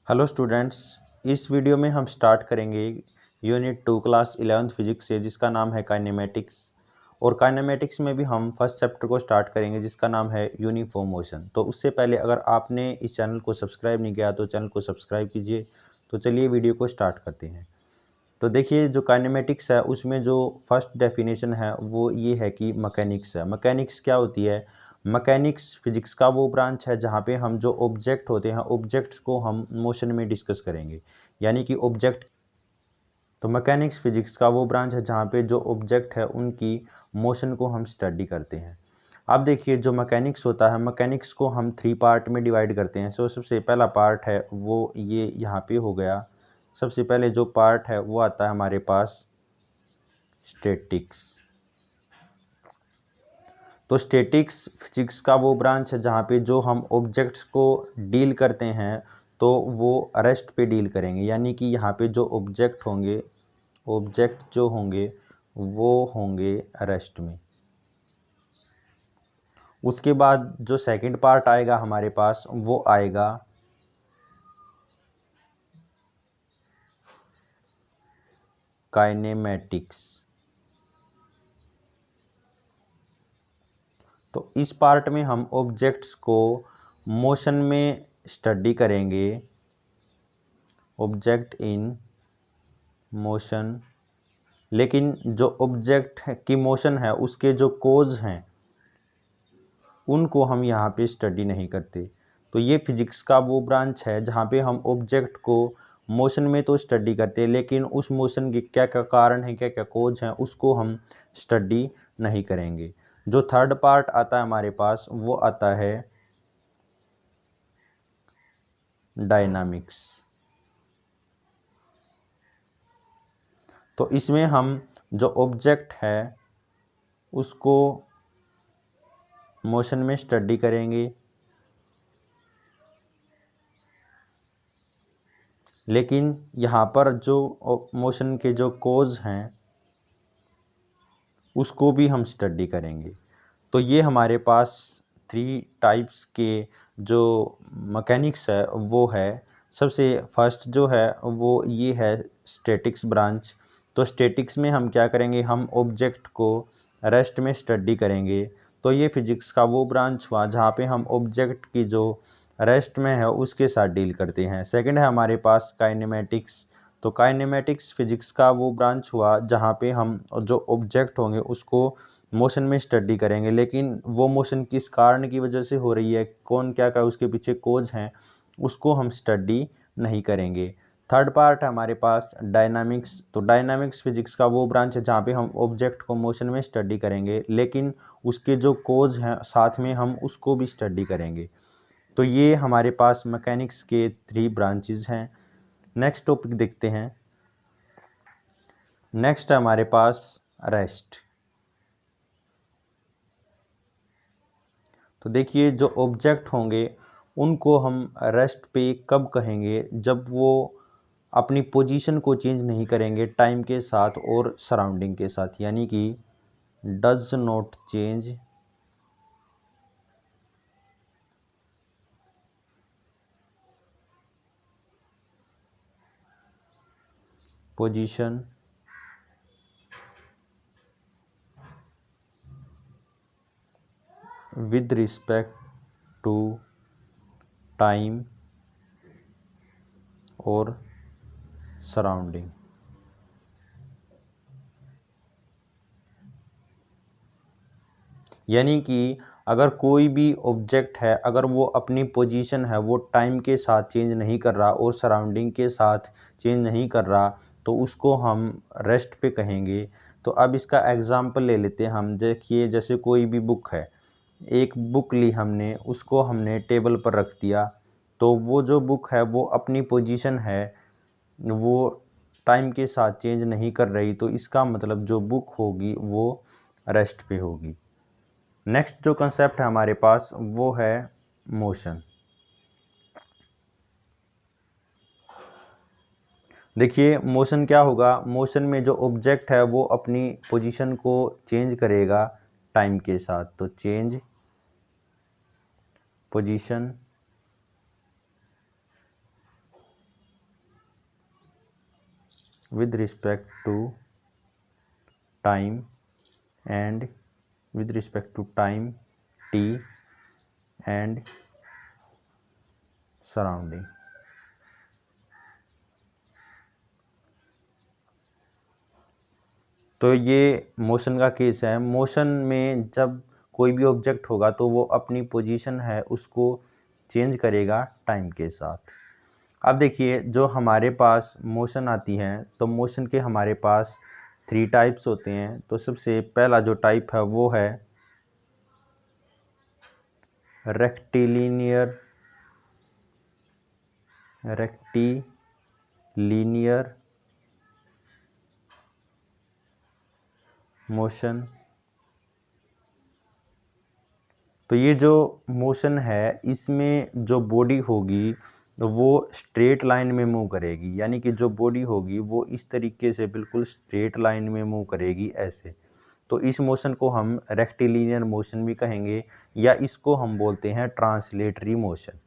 Hello students, इस video में हम स्टार्ट करेंगे यूनिट 2 क्लास 11th फिजिक्स से, जिसका नाम है काइनेमेटिक्स। और काइनेमेटिक्स में भी हम फर्स्ट चैप्टर को स्टार्ट करेंगे जिसका नाम है यूनिफॉर्म मोशन। तो उससे पहले अगर आपने इस चैनल को सब्सक्राइब नहीं किया तो चैनल को सब्सक्राइब कीजिए। तो चलिए वीडियो को स्टार्ट करते हैं। तो देखिए, जो काइनेमेटिक्स है उसमें जो फर्स्ट डेफिनेशन है वो ये है कि मैकेनिक्स है। मैकेनिक्स क्या होती है? मैकेनिक्स फिजिक्स का वो ब्रांच है जहाँ पे हम जो ऑब्जेक्ट होते हैं ऑब्जेक्ट्स को हम मोशन में डिस्कस करेंगे, यानी कि ऑब्जेक्ट। तो मैकेनिक्स फिजिक्स का वो ब्रांच है जहाँ पे जो ऑब्जेक्ट है उनकी मोशन को हम स्टडी करते हैं। अब देखिए, जो मैकेनिक्स होता है, मैकेनिक्स को हम 3 पार्ट में डिवाइड करते हैं। सबसे पहला पार्ट है वो ये यहाँ पे हो गया। सबसे पहले जो पार्ट है वो आता है हमारे पास स्टैटिक्स। तो स्टैटिक्स फिजिक्स का वो ब्रांच है जहाँ पे जो हम ऑब्जेक्ट्स को डील करते हैं तो वो रेस्ट पे डील करेंगे, यानी कि यहाँ पे जो ऑब्जेक्ट जो होंगे वो होंगे रेस्ट में। उसके बाद जो सेकंड पार्ट आएगा हमारे पास वो आएगा काइनेमेटिक्स। तो इस पार्ट में हम ऑब्जेक्ट्स को मोशन में स्टडी करेंगे, ऑब्जेक्ट इन मोशन। लेकिन जो ऑब्जेक्ट की मोशन है उसके जो कोज हैं उनको हम यहाँ पे स्टडी नहीं करते। तो ये फिजिक्स का वो ब्रांच है जहाँ पे हम ऑब्जेक्ट को मोशन में तो स्टडी करते हैं, लेकिन उस मोशन के क्या क्या कारण हैं, क्या क्या कोज हैं, उसको हम स्टडी नहीं करेंगे। जो थर्ड पार्ट आता है हमारे पास वो आता है डायनामिक्स। तो इसमें हम जो ऑब्जेक्ट है उसको मोशन में स्टडी करेंगे, लेकिन यहाँ पर जो मोशन के जो कोज हैं उसको भी हम स्टडी करेंगे। तो ये हमारे पास 3 टाइप्स के जो मैकेनिक्स है वो है। सबसे फर्स्ट जो है वो ये है स्टैटिक्स ब्रांच। तो स्टैटिक्स में हम क्या करेंगे, हम ऑब्जेक्ट को रेस्ट में स्टडी करेंगे। तो ये फिजिक्स का वो ब्रांच हुआ जहाँ पे हम ऑब्जेक्ट की जो रेस्ट में है उसके साथ डील करते हैं। सेकंड है हमारे पास काइनेमेटिक्स। तो काइनेमेटिक्स फिजिक्स का वो ब्रांच हुआ जहाँ पे हम जो ऑब्जेक्ट होंगे उसको मोशन में स्टडी करेंगे, लेकिन वो मोशन किस कारण की वजह से हो रही है, कौन क्या क्या उसके पीछे कोज हैं, उसको हम स्टडी नहीं करेंगे। थर्ड पार्ट है हमारे पास डायनामिक्स। तो डायनामिक्स फिजिक्स का वो ब्रांच है जहाँ पे हम ऑब्जेक्ट को मोशन में स्टडी करेंगे, लेकिन उसके जो कोज हैं साथ में हम उसको भी स्टडी करेंगे। तो ये हमारे पास मैकेनिक्स के 3 ब्रांचेज हैं। नेक्स्ट टॉपिक देखते हैं। नेक्स्ट है हमारे पास रेस्ट। तो देखिए, जो ऑब्जेक्ट होंगे उनको हम रेस्ट पे कब कहेंगे, जब वो अपनी पोजीशन को चेंज नहीं करेंगे टाइम के साथ और सराउंडिंग के साथ, यानी कि does not change position with respect to time और सराउंडिंग। यानी कि अगर कोई भी ऑब्जेक्ट है, अगर वो अपनी पोजीशन है वो टाइम के साथ चेंज नहीं कर रहा और सराउंडिंग के साथ चेंज नहीं कर रहा तो उसको हम रेस्ट पे कहेंगे। तो अब इसका एग्जांपल ले लेते हैं हम। देखिए, जैसे कोई भी बुक है, एक बुक ली हमने, उसको हमने टेबल पर रख दिया, तो वो जो बुक है वो अपनी पोजीशन है वो टाइम के साथ चेंज नहीं कर रही, तो इसका मतलब जो बुक होगी वो रेस्ट पे होगी। नेक्स्ट जो कंसेप्ट है हमारे पास वो है मोशन। देखिए, मोशन क्या होगा, मोशन में जो ऑब्जेक्ट है वो अपनी पोजीशन को चेंज करेगा टाइम के साथ। तो change position with respect to time and with respect to time t and surrounding। तो ये मोशन का केस है। मोशन में जब कोई भी ऑब्जेक्ट होगा तो वो अपनी पोजीशन है उसको चेंज करेगा टाइम के साथ। अब देखिए जो हमारे पास मोशन आती हैं तो मोशन के हमारे पास 3 टाइप्स होते हैं। तो सबसे पहला जो टाइप है वो है रेक्टिलिनियर मोशन। तो ये जो मोशन है इसमें जो बॉडी होगी वो स्ट्रेट लाइन में मूव करेगी, यानी कि जो बॉडी होगी वो इस तरीके से बिल्कुल स्ट्रेट लाइन में मूव करेगी ऐसे। तो इस मोशन को हम रेक्टिलिनियर मोशन भी कहेंगे या इसको हम बोलते हैं ट्रांसलेटरी मोशन।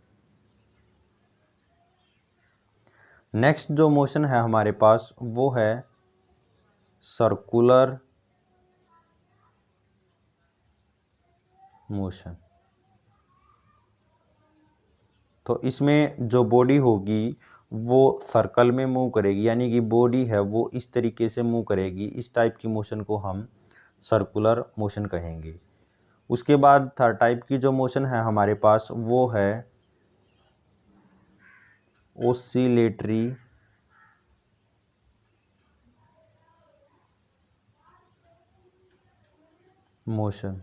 नेक्स्ट जो मोशन है हमारे पास वो है सर्कुलर मोशन। तो इसमें जो बॉडी होगी वो सर्कल में मूव करेगी, यानी कि बॉडी है वो इस तरीके से मूव करेगी। इस टाइप की मोशन को हम सर्कुलर मोशन कहेंगे। उसके बाद थर्ड टाइप की जो मोशन है हमारे पास वो है ओसिलेटरी मोशन।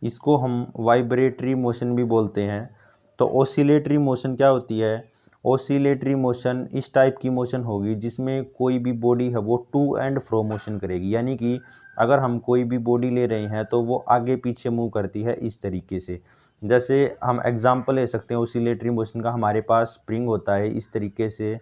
इसको हम वाइब्रेटरी मोशन भी बोलते हैं। तो ओसिलेटरी मोशन क्या होती है? ओसिलेटरी मोशन इस टाइप की मोशन होगी जिसमें कोई भी बॉडी है वो टू एंड फ्रो मोशन करेगी, यानी कि अगर हम कोई भी बॉडी ले रहे हैं तो वो आगे पीछे मूव करती है इस तरीके से। जैसे हम एग्जांपल ले सकते हैं ओसिलेटरी मोशन का। हमारे पास स्प्रिंग होता है इस तरीके से,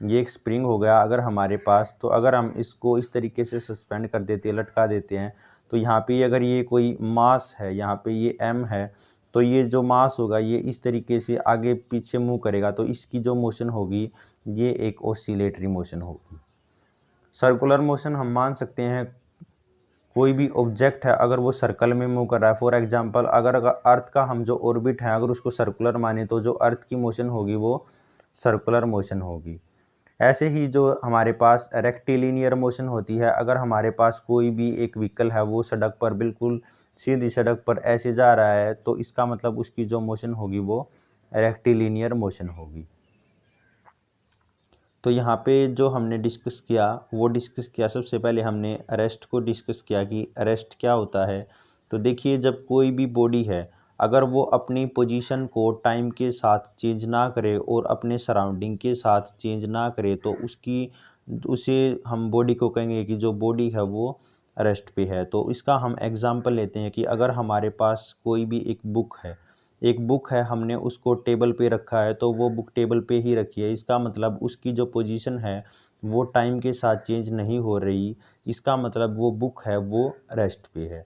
ये एक स्प्रिंग हो गया अगर हमारे पास, तो अगर हम इसको इस तरीके से सस्पेंड कर देते हैं, लटका देते हैं, तो यहाँ पे अगर ये कोई मास है, यहाँ पे ये m है, तो ये जो मास होगा ये इस तरीके से आगे पीछे मूव करेगा। तो इसकी जो मोशन होगी ये एक ऑसिलेटरी मोशन होगी। सर्कुलर मोशन हम मान सकते हैं कोई भी ऑब्जेक्ट है अगर वो सर्कल में मूव कर रहा है। फॉर एग्जांपल अगर अर्थ का हम जो ऑर्बिट है अगर उसको सर्कुलर माने तो जो अर्थ की मोशन होगी वो सर्कुलर मोशन होगी। ऐसे ही जो हमारे पास रेक्टिलिनियर मोशन होती है, अगर हमारे पास कोई भी एक व्हीकल है वो सड़क पर बिल्कुल सीधी सड़क पर ऐसे जा रहा है तो इसका मतलब उसकी जो मोशन होगी वो रेक्टिलिनियर मोशन होगी। तो यहाँ पे जो हमने डिस्कस किया वो डिस्कस किया, सबसे पहले हमने अरेस्ट को डिस्कस किया कि अरेस्ट क्या होता है। तो देखिए जब कोई भी बॉडी है अगर वो अपनी पोजीशन को टाइम के साथ चेंज ना करे और अपने सराउंडिंग के साथ चेंज ना करे तो उसे हम बॉडी को कहेंगे कि जो बॉडी है वो अरेस्ट पे है। तो इसका हम एग्जांपल लेते हैं कि अगर हमारे पास कोई भी एक बुक है हमने उसको टेबल पे रखा है तो वो बुक टेबल पे ही रखी है, इसका मतलब उसकी जो पोजीशन है वो टाइम के साथ चेंज नहीं हो रही, इसका मतलब वो बुक है वो रेस्ट पे है।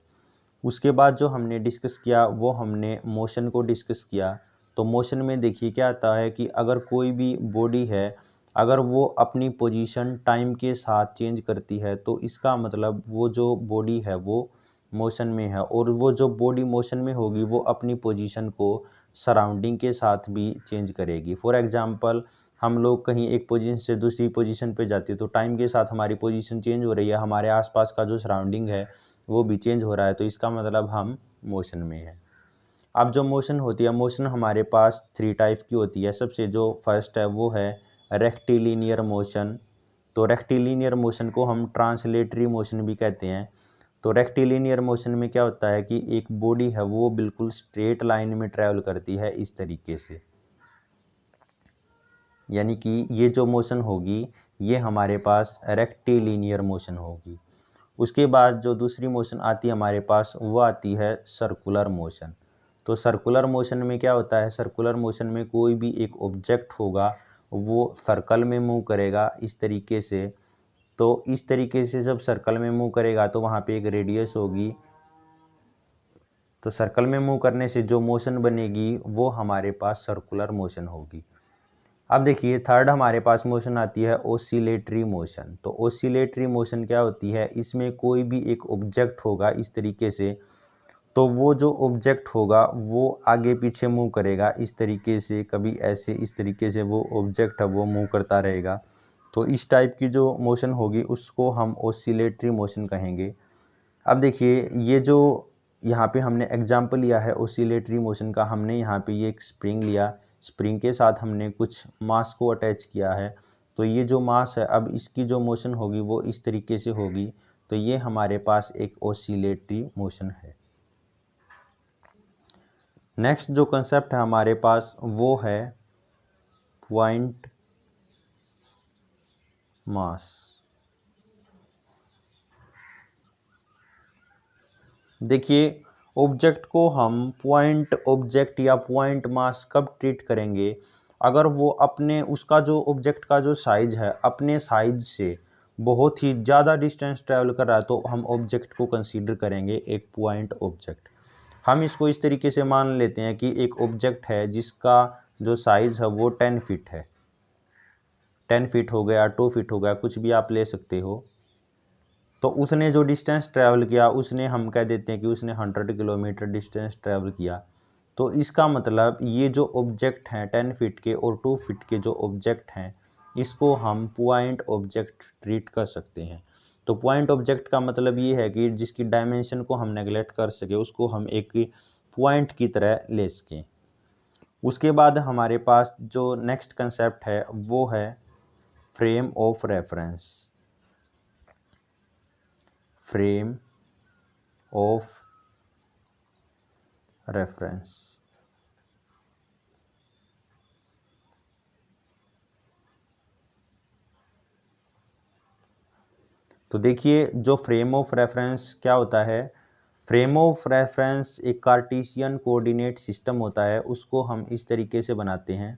उसके बाद जो हमने डिस्कस किया वो हमने मोशन को डिस्कस किया। तो मोशन में देखिए क्या आता है कि अगर कोई भी बॉडी है अगर वो अपनी पोजीशन टाइम के साथ चेंज करती है तो इसका मतलब वो जो बॉडी है वो मोशन में है, और वो जो बॉडी मोशन में होगी वो अपनी पोजीशन को सराउंडिंग के साथ भी चेंज करेगी। फॉर एग्जांपल हम लोग कहीं एक पोजीशन से दूसरी पोजीशन पे जाते हैं तो टाइम के साथ हमारी पोजीशन चेंज हो रही है, हमारे आसपास का जो सराउंडिंग है वो भी चेंज हो रहा है, तो इसका मतलब हम मोशन में है। अब जो मोशन होती है, मोशन हमारे पास 3 टाइप की होती है। सबसे जो फर्स्ट है वो है रेक्टिलिनियर मोशन। तो रेक्टिलिनियर मोशन को हम ट्रांसलेटरी मोशन भी कहते हैं। तो रेक्टिलिनियर मोशन में क्या होता है कि एक बॉडी है वो बिल्कुल स्ट्रेट लाइन में ट्रैवल करती है इस तरीके से, यानी कि ये जो मोशन होगी ये हमारे पास रेक्टिलिनियर मोशन होगी। उसके बाद जो दूसरी मोशन आती है हमारे पास वो आती है सर्कुलर मोशन। तो सर्कुलर मोशन में क्या होता है, सर्कुलर मोशन में कोई भी एक ऑब्जेक्ट होगा वो सर्कल में मूव करेगा इस तरीके से। तो इस तरीके से जब सर्कल में मूव करेगा तो वहाँ पे एक रेडियस होगी, तो सर्कल में मूव करने से जो मोशन बनेगी वो हमारे पास सर्कुलर मोशन होगी। अब देखिए थर्ड हमारे पास मोशन आती है ओसिलेटरी मोशन। तो ओसिलेटरी मोशन क्या होती है, इसमें कोई भी एक ऑब्जेक्ट होगा इस तरीके से, तो वो जो ऑब्जेक्ट होगा वो आगे पीछे मूव करेगा इस तरीके से, कभी ऐसे, इस तरीके से वो ऑब्जेक्ट है वो मूव करता रहेगा। तो इस टाइप की जो मोशन होगी उसको हम ओसिलेटरी मोशन कहेंगे। अब देखिए ये जो यहाँ पे हमने एग्जाम्पल लिया है ओसिलेटरी मोशन का, हमने यहाँ पे ये एक स्प्रिंग लिया, स्प्रिंग के साथ हमने कुछ मास को अटैच किया है। तो ये जो मास है, अब इसकी जो मोशन होगी वो इस तरीके से होगी। तो ये हमारे पास एक ओसिलेटरी मोशन है। नेक्स्ट जो कंसेप्ट है हमारे पास वो है पॉइंट मास। देखिए ऑब्जेक्ट को हम पॉइंट ऑब्जेक्ट या पॉइंट मास कब ट्रीट करेंगे, अगर वो अपने उसका जो ऑब्जेक्ट का जो साइज है अपने साइज से बहुत ही ज़्यादा डिस्टेंस ट्रैवल कर रहा है तो हम ऑब्जेक्ट को कंसीडर करेंगे एक पॉइंट ऑब्जेक्ट। हम इसको इस तरीके से मान लेते हैं कि एक ऑब्जेक्ट है जिसका जो साइज़ है वो 10 फीट है, 10 फीट हो गया, 2 फीट हो गया, कुछ भी आप ले सकते हो। तो उसने जो डिस्टेंस ट्रैवल किया उसने हम कह देते हैं कि उसने 100 किलोमीटर डिस्टेंस ट्रैवल किया। तो इसका मतलब ये जो ऑब्जेक्ट हैं 10 फीट के और 2 फीट के जो ऑब्जेक्ट हैं इसको हम पॉइंट ऑब्जेक्ट ट्रीट कर सकते हैं। तो पॉइंट ऑब्जेक्ट का मतलब ये है कि जिसकी डायमेंशन को हम नेगलेक्ट कर सके उसको हम एक पॉइंट की तरह ले सकें। उसके बाद हमारे पास जो नेक्स्ट कंसेप्ट है वो है frame of reference. Frame of reference. तो देखिए जो फ्रेम ऑफ रेफरेंस क्या होता है, फ्रेम ऑफ रेफरेंस एक कार्टेशियन कोऑर्डिनेट सिस्टम होता है, उसको हम इस तरीके से बनाते हैं।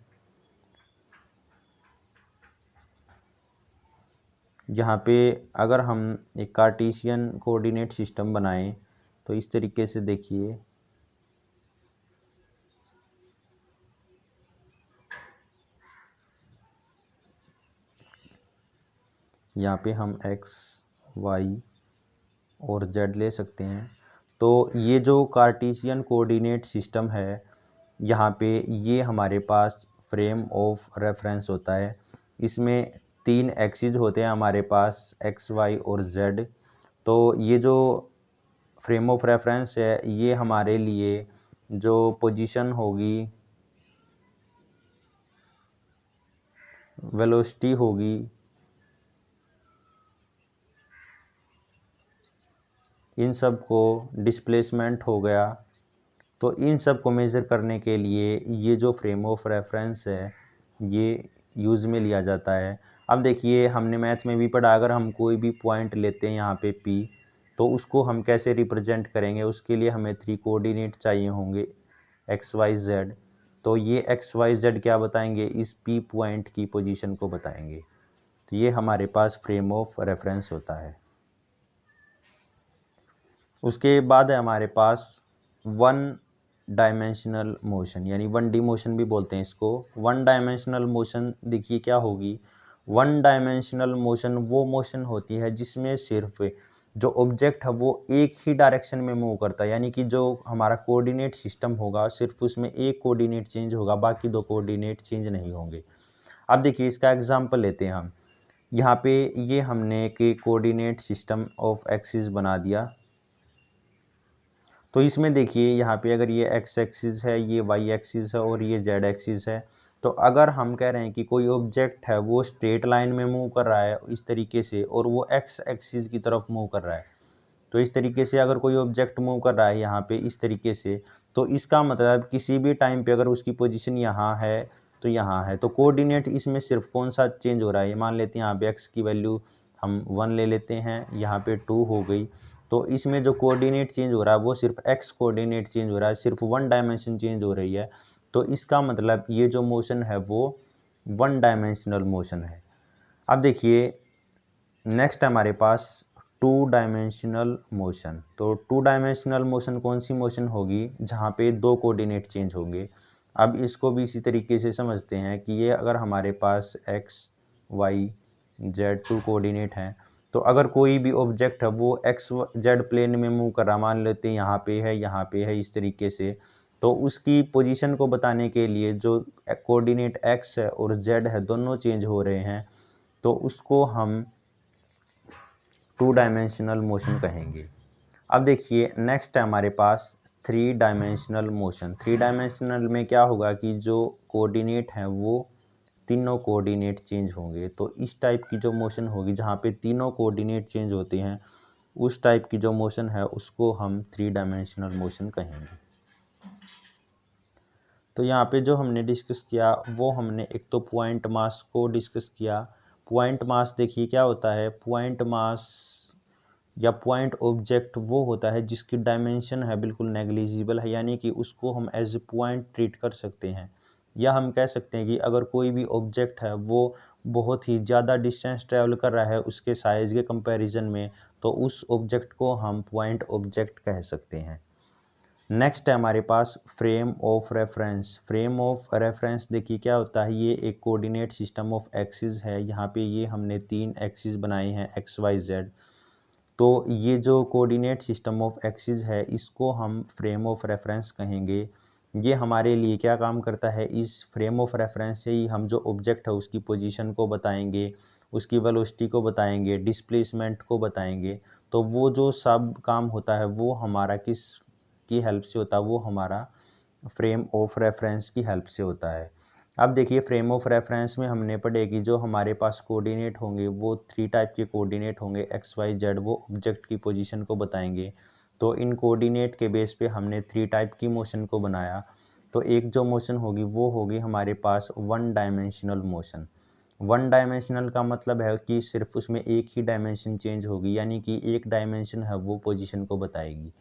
जहाँ पे अगर हम एक कार्टेशियन कोऑर्डिनेट सिस्टम बनाएं तो इस तरीके से देखिए, यहाँ पे हम x, y और z ले सकते हैं। तो ये जो कार्टेशियन कोऑर्डिनेट सिस्टम है यहाँ पे ये हमारे पास फ्रेम ऑफ रेफरेंस होता है। इसमें 3 एक्सिस होते हैं हमारे पास, x, y और z। तो ये जो फ्रेम ऑफ रेफरेंस है ये हमारे लिए जो पोजीशन होगी, वेलोसिटी होगी, इन सब को, डिस्प्लेसमेंट हो गया, तो इन सब को मेज़र करने के लिए ये जो फ्रेम ऑफ रेफरेंस है ये यूज़ में लिया जाता है। अब देखिए हमने मैथ में भी पढ़ा, अगर हम कोई भी पॉइंट लेते हैं यहाँ पे P, तो उसको हम कैसे रिप्रेजेंट करेंगे, उसके लिए हमें 3 कोऑर्डिनेट चाहिए होंगे x, y, z। तो ये x, y, z क्या बताएंगे, इस P पॉइंट की पोजीशन को बताएंगे। तो ये हमारे पास फ्रेम ऑफ रेफरेंस होता है। उसके बाद है हमारे पास वन डायमेंशनल मोशन, यानी 1D मोशन भी बोलते हैं इसको। वन डायमेंशनल मोशन देखिए क्या होगी, वन डायमेंशनल मोशन वो मोशन होती है जिसमें सिर्फ जो ऑब्जेक्ट है वो एक ही डायरेक्शन में मूव करता है, यानी कि जो हमारा कोऑर्डिनेट सिस्टम होगा सिर्फ उसमें एक कोऑर्डिनेट चेंज होगा, बाकी 2 कोऑर्डिनेट चेंज नहीं होंगे। अब देखिए इसका एग्जांपल लेते हैं हम। यहाँ पे ये हमने एक कोऑर्डिनेट सिस्टम ऑफ एक्सिस बना दिया। तो इसमें देखिए यहाँ पे अगर ये x एक्सिस है, ये y एक्सिस है और ये z एक्सिस है। तो अगर हम कह रहे हैं कि कोई ऑब्जेक्ट है वो स्ट्रेट लाइन में मूव कर रहा है इस तरीके से और वो x एक्सिस की तरफ मूव कर रहा है, तो इस तरीके से अगर कोई ऑब्जेक्ट मूव कर रहा है यहाँ पे इस तरीके से, तो इसका मतलब किसी भी टाइम पे अगर उसकी पोजीशन यहाँ है तो यहाँ है। तो कोऑर्डिनेट इसमें सिर्फ कौन सा चेंज हो रहा है, मान लेते हैं यहाँ पे x की वैल्यू हम 1 ले लेते हैं, यहाँ पे 2 हो गई। तो इसमें जो कोऑर्डिनेट चेंज हो रहा है वो सिर्फ x कोऑर्डिनेट चेंज हो रहा है, सिर्फ 1 डायमेंशन चेंज हो रही है। तो इसका मतलब ये जो मोशन है वो 1 डायमेंशनल मोशन है। अब देखिए नेक्स्ट हमारे पास 2 डायमेंशनल मोशन। तो 2 डायमेंशनल मोशन कौन सी मोशन होगी, जहाँ पे 2 कोऑर्डिनेट चेंज होंगे। अब इसको भी इसी तरीके से समझते हैं कि ये अगर हमारे पास एक्स वाई जेड 2 कोऑर्डिनेट हैं, तो अगर कोई भी ऑब्जेक्ट है वो एक्स जेड प्लेन में मूव कर रहा, मान लेते हैं यहाँ पे है इस तरीके से, तो उसकी पोजीशन को बताने के लिए जो कोऑर्डिनेट एक्स है और जेड है दोनों चेंज हो रहे हैं, तो उसको हम 2 डायमेंशनल मोशन कहेंगे। अब देखिए नेक्स्ट है हमारे पास 3 डायमेंशनल मोशन। 3 डायमेंशनल में क्या होगा कि जो कोऑर्डिनेट हैं वो तीनों कोऑर्डिनेट चेंज होंगे। तो इस टाइप की जो मोशन होगी जहाँ पे तीनों कोऑर्डिनेट चेंज होते हैं, उस टाइप की जो मोशन है उसको हम 3 डायमेंशनल मोशन कहेंगे। तो यहाँ पे जो हमने डिस्कस किया वो हमने एक तो पॉइंट मास को डिस्कस किया। पॉइंट मास देखिए क्या होता है, पॉइंट मास या पॉइंट ऑब्जेक्ट वो होता है जिसकी डायमेंशन है बिल्कुल नेग्लिजिबल है, यानी कि उसको हम एज ए पॉइंट ट्रीट कर सकते हैं। या हम कह सकते हैं कि अगर कोई भी ऑब्जेक्ट है वो बहुत ही ज़्यादा डिस्टेंस ट्रैवल कर रहा है उसके साइज़ के कंपैरिजन में, तो उस ऑब्जेक्ट को हम पॉइंट ऑब्जेक्ट कह सकते हैं। नेक्स्ट है हमारे पास frame of reference. Frame of reference देखिए क्या होता है, ये एक कोऑर्डिनेट सिस्टम ऑफ एक्सिस है। यहाँ पे ये हमने 3 एक्सिस बनाए हैं एक्स वाई जेड। तो ये जो कोऑर्डिनेट सिस्टम ऑफ एक्सिस है इसको हम फ्रेम ऑफ रेफरेंस कहेंगे। ये हमारे लिए क्या काम करता है, इस फ्रेम ऑफ रेफरेंस से ही हम जो ऑब्जेक्ट है उसकी पोजीशन को बताएंगे, उसकी वेलोसिटी को बताएंगे, डिस्प्लेसमेंट को बताएंगे। तो वो जो सब काम होता है वो हमारा किस की हेल्प से होता है, वो हमारा फ्रेम ऑफ रेफरेंस की हेल्प से होता है। अब देखिए फ्रेम ऑफ रेफरेंस में हमने पढ़े कि जो हमारे पास कोऑर्डिनेट होंगे वो 3 टाइप के कोऑर्डिनेट होंगे एक्स वाई जेड, वो ऑब्जेक्ट की पोजीशन को बताएंगे। तो इन कोऑर्डिनेट के बेस पे हमने 3 टाइप की मोशन को बनाया। तो एक जो मोशन होगी वो होगी हमारे पास 1 डायमेंशनल मोशन। 1 डायमेंशनल का मतलब है कि सिर्फ उसमें एक ही डायमेंशन चेंज होगी, यानी कि एक डायमेंशन है वो पोजीशन को बताएगी।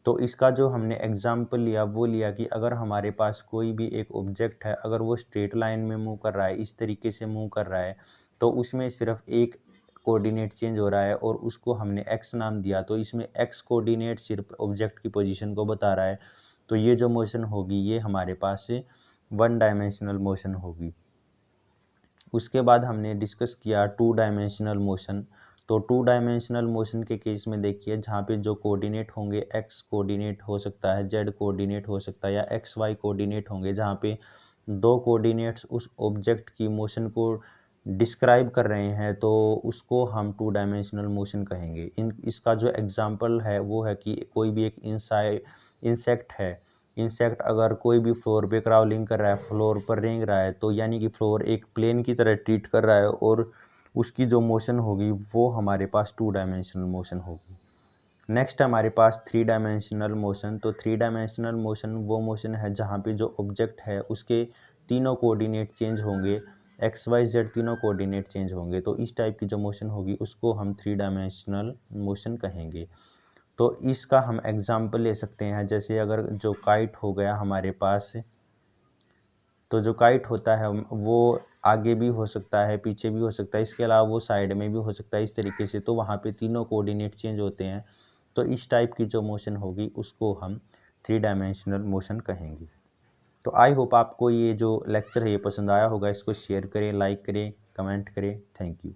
तो इसका जो हमने एग्जाम्पल लिया वो लिया कि अगर हमारे पास कोई भी एक ऑब्जेक्ट है, अगर वो स्ट्रेट लाइन में मूव कर रहा है, इस तरीके से मूव कर रहा है, तो उसमें सिर्फ एक कोऑर्डिनेट चेंज हो रहा है और उसको हमने एक्स नाम दिया। तो इसमें एक्स कोऑर्डिनेट सिर्फ ऑब्जेक्ट की पोजीशन को बता रहा है। तो ये जो मोशन होगी ये हमारे पास से 1 डायमेंशनल मोशन होगी। उसके बाद हमने डिस्कस किया 2 डायमेंशनल मोशन। तो 2 डायमेंशनल मोशन के केस में देखिए जहाँ पे जो कोऑर्डिनेट होंगे एक्स कोऑर्डिनेट हो सकता है, जेड कोऑर्डिनेट हो सकता है या एक्स वाई कोऑर्डिनेट होंगे, जहाँ पे दो कोऑर्डिनेट्स उस ऑब्जेक्ट की मोशन को डिस्क्राइब कर रहे हैं, तो उसको हम 2 डायमेंशनल मोशन कहेंगे। इसका जो एग्जांपल है वो है कि कोई भी एक इंसेक्ट है, इंसेक्ट अगर कोई भी फ्लोर पे क्राउलिंग कर रहा है, फ्लोर पर रेंग रहा है, तो यानी कि फ्लोर एक प्लेन की तरह ट्रीट कर रहा है और उसकी जो मोशन होगी वो हमारे पास 2 डायमेंशनल मोशन होगी। नेक्स्ट हमारे पास 3 डायमेंशनल मोशन। तो 3 डायमेंशनल मोशन वो मोशन है जहाँ पे जो ऑब्जेक्ट है उसके तीनों कोऑर्डिनेट चेंज होंगे, एक्स वाई जेड तीनों कोऑर्डिनेट चेंज होंगे। तो इस टाइप की जो मोशन होगी उसको हम 3 डायमेंशनल मोशन कहेंगे। तो इसका हम एग्जाम्पल ले सकते हैं, जैसे अगर जो काइट हो गया हमारे पास, तो जो काइट होता है वो आगे भी हो सकता है, पीछे भी हो सकता है, इसके अलावा वो साइड में भी हो सकता है इस तरीके से। तो वहाँ पे तीनों कोऑर्डिनेट चेंज होते हैं। तो इस टाइप की जो मोशन होगी उसको हम 3 डायमेंशनल मोशन कहेंगे। तो आई होप आपको ये जो लेक्चर है ये पसंद आया होगा। इसको शेयर करें, लाइक करें, कमेंट करें। Thank you.